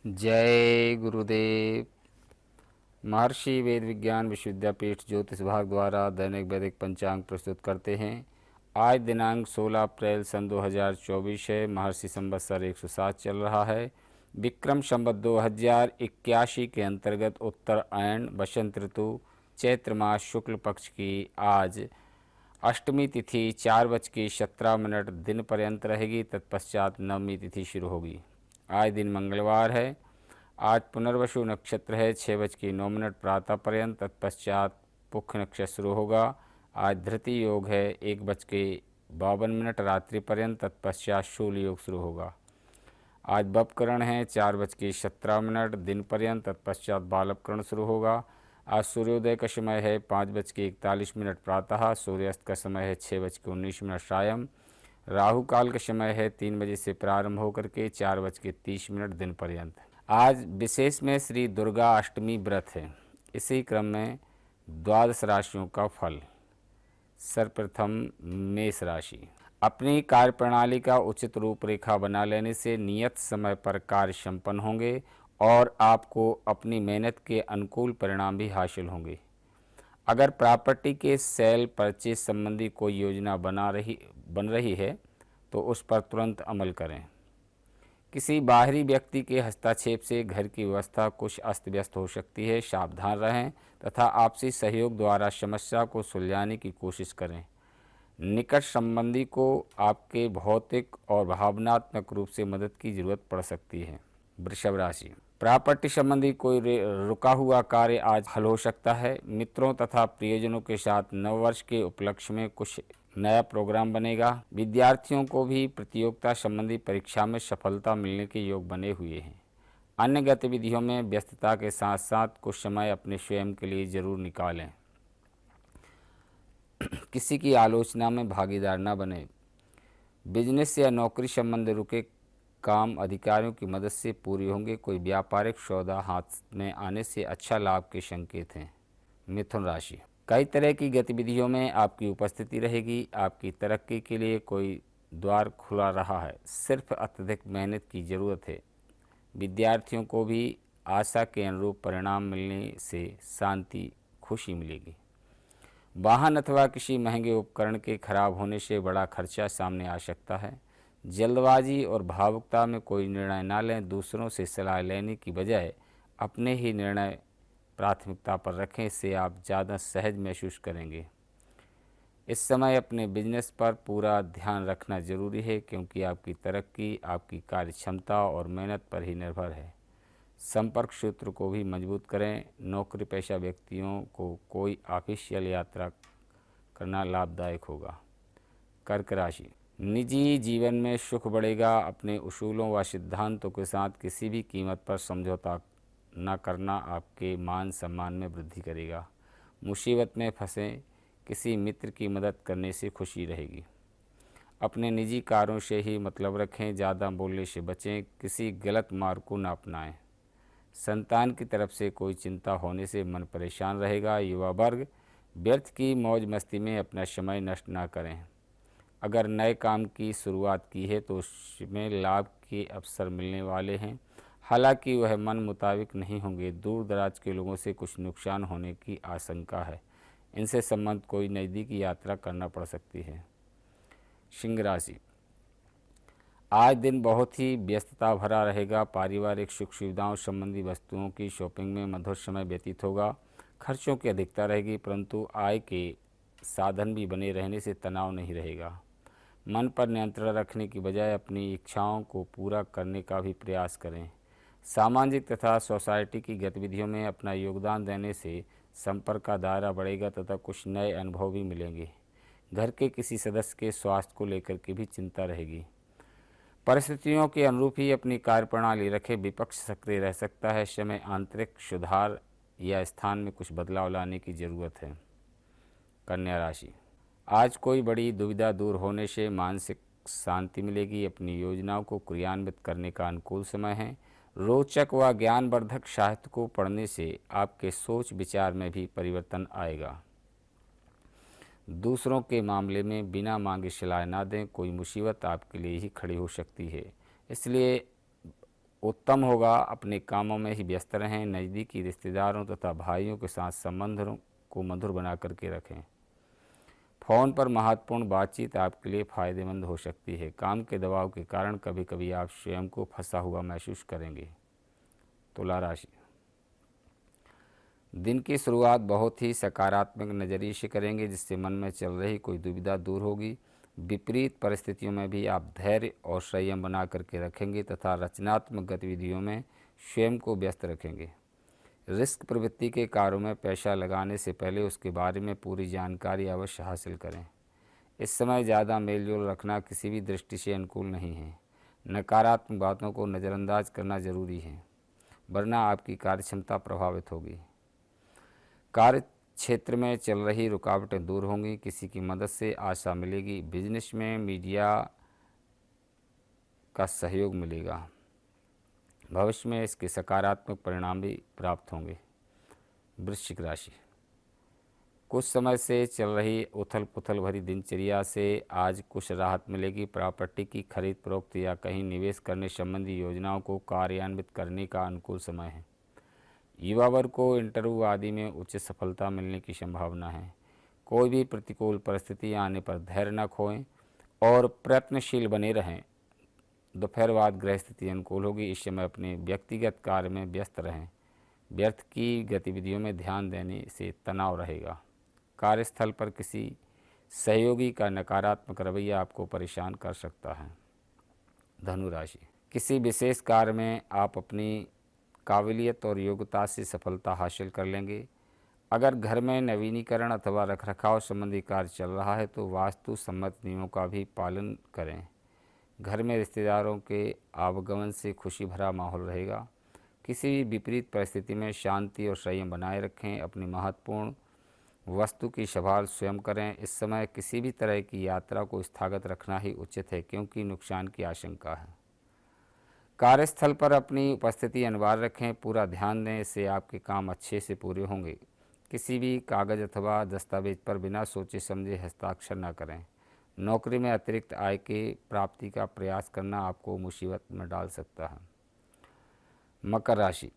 जय गुरुदेव। महर्षि वेद विज्ञान विश्वविद्यापीठ ज्योतिष विभाग द्वारा दैनिक वैदिक पंचांग प्रस्तुत करते हैं। आज दिनांक 16 अप्रैल सन 2024 है। महर्षि संवत्सर 107 चल रहा है। विक्रम संवत 2081 के अंतर्गत उत्तरायण बसंत ऋतु चैत्र मास शुक्ल पक्ष की आज अष्टमी तिथि 4:17 दिन पर्यंत रहेगी। तत्पश्चात नवमी तिथि शुरू होगी। आज दिन मंगलवार है। आज पुनर्वसु नक्षत्र है 6:09 प्रातः पर्यंत। तत्पश्चात पुख नक्षत्र शुरू होगा। आज धृति योग है 1:52 रात्रि पर्यंत। तत्पश्चात शूल योग शुरू होगा। आज बपकरण है 4:17 दिन पर्यंत। तत्पश्चात बालवकरण शुरू होगा। आज सूर्योदय का समय है 5:41 प्रातः। सूर्यास्त का समय है 6:19 सायं। राहु काल का समय है 3 बजे से प्रारंभ होकर के 4:30 दिन पर्यंत। आज विशेष में श्री दुर्गा अष्टमी व्रत है। इसी क्रम में द्वादश राशियों का फल। सर्वप्रथम मेष राशि। अपनी कार्य प्रणाली का उचित रूपरेखा बना लेने से नियत समय पर कार्य संपन्न होंगे और आपको अपनी मेहनत के अनुकूल परिणाम भी हासिल होंगे। अगर प्रॉपर्टी के सेल परचेज संबंधी कोई योजना बन रही है तो उस पर तुरंत अमल करें। किसी बाहरी व्यक्ति के हस्तक्षेप से घर की व्यवस्था कुछ अस्त व्यस्त हो सकती है। सावधान रहें तथा आपसी सहयोग द्वारा समस्या को सुलझाने की कोशिश करें। निकट संबंधी को आपके भौतिक और भावनात्मक रूप से मदद की जरूरत पड़ सकती है। वृषभ राशि। प्रॉपर्टी संबंधी कोई रुका हुआ कार्य आज हल हो सकता है। मित्रों तथा प्रियजनों के साथ नववर्ष के उपलक्ष्य में कुछ नया प्रोग्राम बनेगा। विद्यार्थियों को भी प्रतियोगिता संबंधी परीक्षा में सफलता मिलने के योग बने हुए हैं। अन्य गतिविधियों में व्यस्तता के साथ साथ कुछ समय अपने स्वयं के लिए जरूर निकालें। किसी की आलोचना में भागीदार न बने। बिजनेस या नौकरी संबंधी रुके काम अधिकारियों की मदद से पूरी होंगे। कोई व्यापारिक सौदा हाथ में आने से अच्छा लाभ के संकेत हैं। मिथुन राशि। कई तरह की गतिविधियों में आपकी उपस्थिति रहेगी। आपकी तरक्की के लिए कोई द्वार खुला रहा है। सिर्फ अत्यधिक मेहनत की जरूरत है। विद्यार्थियों को भी आशा के अनुरूप परिणाम मिलने से शांति खुशी मिलेगी। वाहन अथवा किसी महंगे उपकरण के खराब होने से बड़ा खर्चा सामने आ सकता है। जल्दबाजी और भावुकता में कोई निर्णय न लें। दूसरों से सलाह लेने की बजाय अपने ही निर्णय प्राथमिकता पर रखें। इससे आप ज़्यादा सहज महसूस करेंगे। इस समय अपने बिजनेस पर पूरा ध्यान रखना जरूरी है क्योंकि आपकी तरक्की आपकी कार्य क्षमता और मेहनत पर ही निर्भर है। संपर्क सूत्र को भी मजबूत करें। नौकरी पेशा व्यक्तियों को कोई ऑफिशियल यात्रा करना लाभदायक होगा। कर्क राशि। निजी जीवन में सुख बढ़ेगा। अपने उसूलों व सिद्धांतों के साथ किसी भी कीमत पर समझौता न करना आपके मान सम्मान में वृद्धि करेगा। मुसीबत में फंसे किसी मित्र की मदद करने से खुशी रहेगी। अपने निजी कार्यों से ही मतलब रखें। ज़्यादा बोलने से बचें। किसी गलत मार्ग को न अपनाएं। संतान की तरफ से कोई चिंता होने से मन परेशान रहेगा। युवा वर्ग व्यर्थ की मौज मस्ती में अपना समय नष्ट न करें। अगर नए काम की शुरुआत की है तो उसमें लाभ के अवसर मिलने वाले हैं। हालांकि वह मन मुताबिक नहीं होंगे। दूर दराज के लोगों से कुछ नुकसान होने की आशंका है। इनसे संबंध कोई नज़दीकी यात्रा करना पड़ सकती है। सिंह राशि। आज दिन बहुत ही व्यस्तता भरा रहेगा। पारिवारिक सुख सुविधाओं संबंधी वस्तुओं की शॉपिंग में मधुर समय व्यतीत होगा। खर्चों की अधिकता रहेगी परंतु आय के साधन भी बने रहने से तनाव नहीं रहेगा। मन पर नियंत्रण रखने की बजाय अपनी इच्छाओं को पूरा करने का भी प्रयास करें। सामाजिक तथा सोसाइटी की गतिविधियों में अपना योगदान देने से संपर्क का दायरा बढ़ेगा तथा कुछ नए अनुभव भी मिलेंगे। घर के किसी सदस्य के स्वास्थ्य को लेकर के भी चिंता रहेगी। परिस्थितियों के अनुरूप ही अपनी कार्यप्रणाली रखें। विपक्ष सक्रिय रह सकता है। समय आंतरिक सुधार या स्थान में कुछ बदलाव लाने की जरूरत है। कन्या राशि। आज कोई बड़ी दुविधा दूर होने से मानसिक शांति मिलेगी। अपनी योजनाओं को क्रियान्वित करने का अनुकूल समय है। रोचक व ज्ञानवर्धक साहित्य को पढ़ने से आपके सोच विचार में भी परिवर्तन आएगा। दूसरों के मामले में बिना मांगे सलाह ना दें। कोई मुसीबत आपके लिए ही खड़ी हो सकती है, इसलिए उत्तम होगा अपने कामों में ही व्यस्त रहें। नज़दीकी रिश्तेदारों तथा भाइयों के साथ संबंधों को मधुर बना करके रखें। फ़ोन पर महत्वपूर्ण बातचीत आपके लिए फ़ायदेमंद हो सकती है। काम के दबाव के कारण कभी कभी आप स्वयं को फंसा हुआ महसूस करेंगे। तुला राशि, दिन की शुरुआत बहुत ही सकारात्मक नज़रिए से करेंगे, जिससे मन में चल रही कोई दुविधा दूर होगी। विपरीत परिस्थितियों में भी आप धैर्य और संयम बना करके रखेंगे तथा रचनात्मक गतिविधियों में स्वयं को व्यस्त रखेंगे। रिस्क प्रवृत्ति के कार्यों में पैसा लगाने से पहले उसके बारे में पूरी जानकारी अवश्य हासिल करें। इस समय ज़्यादा मेलजोल रखना किसी भी दृष्टि से अनुकूल नहीं है। नकारात्मक बातों को नज़रअंदाज करना जरूरी है, वरना आपकी कार्यक्षमता प्रभावित होगी। कार्य क्षेत्र में चल रही रुकावटें दूर होंगी, किसी की मदद से आशा मिलेगी। बिजनेस में मीडिया का सहयोग मिलेगा, भविष्य में इसके सकारात्मक परिणाम भी प्राप्त होंगे। वृश्चिक राशि, कुछ समय से चल रही उथल पुथल भरी दिनचर्या से आज कुछ राहत मिलेगी। प्रॉपर्टी की खरीद फरोख्त या कहीं निवेश करने संबंधी योजनाओं को कार्यान्वित करने का अनुकूल समय है। युवा वर्ग को इंटरव्यू आदि में उच्च सफलता मिलने की संभावना है। कोई भी प्रतिकूल परिस्थिति आने पर धैर्य न खोएं और प्रयत्नशील बने रहें। दोपहर बाद ग्रह स्थिति अनुकूल होगी। इस समय अपने व्यक्तिगत कार्य में व्यस्त रहें। व्यर्थ की गतिविधियों में ध्यान देने से तनाव रहेगा। कार्यस्थल पर किसी सहयोगी का नकारात्मक रवैया आपको परेशान कर सकता है। धनु राशि, किसी विशेष कार्य में आप अपनी काबिलियत और योग्यता से सफलता हासिल कर लेंगे। अगर घर में नवीनीकरण अथवा रखरखाव संबंधी कार्य चल रहा है तो वास्तु सम्मत नियमों का भी पालन करें। घर में रिश्तेदारों के आवागमन से खुशी भरा माहौल रहेगा। किसी भी विपरीत परिस्थिति में शांति और संयम बनाए रखें। अपनी महत्वपूर्ण वस्तु की संभाल स्वयं करें। इस समय किसी भी तरह की यात्रा को स्थगित रखना ही उचित है, क्योंकि नुकसान की आशंका है। कार्यस्थल पर अपनी उपस्थिति अनिवार्य रखें, पूरा ध्यान दें, इससे आपके काम अच्छे से पूरे होंगे। किसी भी कागज अथवा दस्तावेज पर बिना सोचे समझे हस्ताक्षर न करें। नौकरी में अतिरिक्त आय के प्राप्ति का प्रयास करना आपको मुसीबत में डाल सकता है। मकर राशि,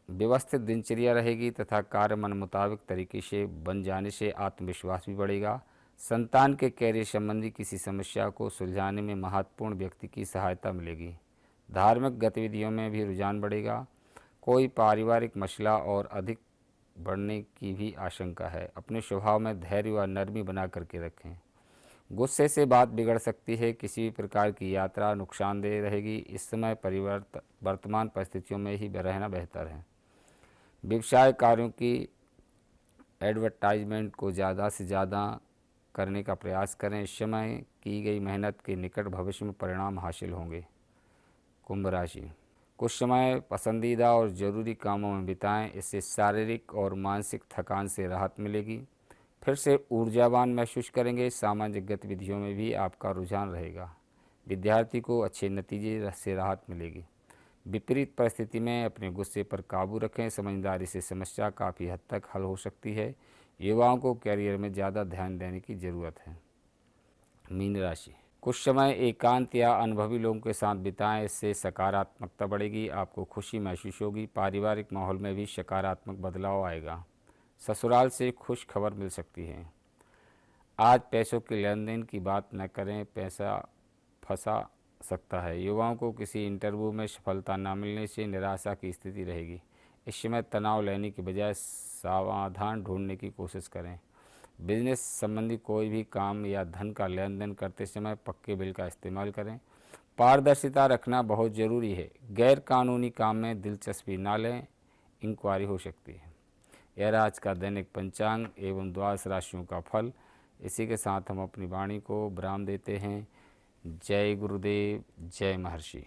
व्यवस्थित दिनचर्या रहेगी तथा कार्य मन मुताबिक तरीके से बन जाने से आत्मविश्वास भी बढ़ेगा। संतान के कैरियर संबंधी किसी समस्या को सुलझाने में महत्वपूर्ण व्यक्ति की सहायता मिलेगी। धार्मिक गतिविधियों में भी रुझान बढ़ेगा। कोई पारिवारिक मसला और अधिक बढ़ने की भी आशंका है। अपने स्वभाव में धैर्य व नरमी बना करके रखें। गुस्से से बात बिगड़ सकती है। किसी भी प्रकार की यात्रा नुकसानदेह रहेगी। इस समय वर्तमान परिस्थितियों में ही रहना बेहतर है। व्यवसाय कार्यों की एडवर्टाइजमेंट को ज़्यादा से ज़्यादा करने का प्रयास करें। इस समय की गई मेहनत के निकट भविष्य में परिणाम हासिल होंगे। कुंभ राशि, कुछ समय पसंदीदा और ज़रूरी कामों में बिताएं, इससे शारीरिक और मानसिक थकान से राहत मिलेगी। फिर से ऊर्जावान महसूस करेंगे। सामाजिक गतिविधियों में भी आपका रुझान रहेगा। विद्यार्थी को अच्छे नतीजे से राहत मिलेगी। विपरीत परिस्थिति में अपने गुस्से पर काबू रखें। समझदारी से समस्या काफ़ी हद तक हल हो सकती है। युवाओं को कैरियर में ज़्यादा ध्यान देने की ज़रूरत है। मीन राशि, कुछ समय एकांत या अनुभवी लोगों के साथ बिताएं, इससे सकारात्मकता बढ़ेगी। आपको खुशी महसूस होगी। पारिवारिक माहौल में भी सकारात्मक बदलाव आएगा। ससुराल से खुश खबर मिल सकती है। आज पैसों के लेन देन की बात न करें, पैसा फंसा सकता है। युवाओं को किसी इंटरव्यू में सफलता न मिलने से निराशा की स्थिति रहेगी। इस समय तनाव लेने की बजाय समाधान ढूंढने की कोशिश करें। बिजनेस संबंधी कोई भी काम या धन का लेन देन करते समय पक्के बिल का इस्तेमाल करें। पारदर्शिता रखना बहुत ज़रूरी है। गैर कानूनी काम में दिलचस्पी न लें, इंक्वायरी हो सकती है। यह आज का दैनिक पंचांग एवं द्वादश राशियों का फल। इसी के साथ हम अपनी वाणी को विराम देते हैं। जय गुरुदेव, जय महर्षि।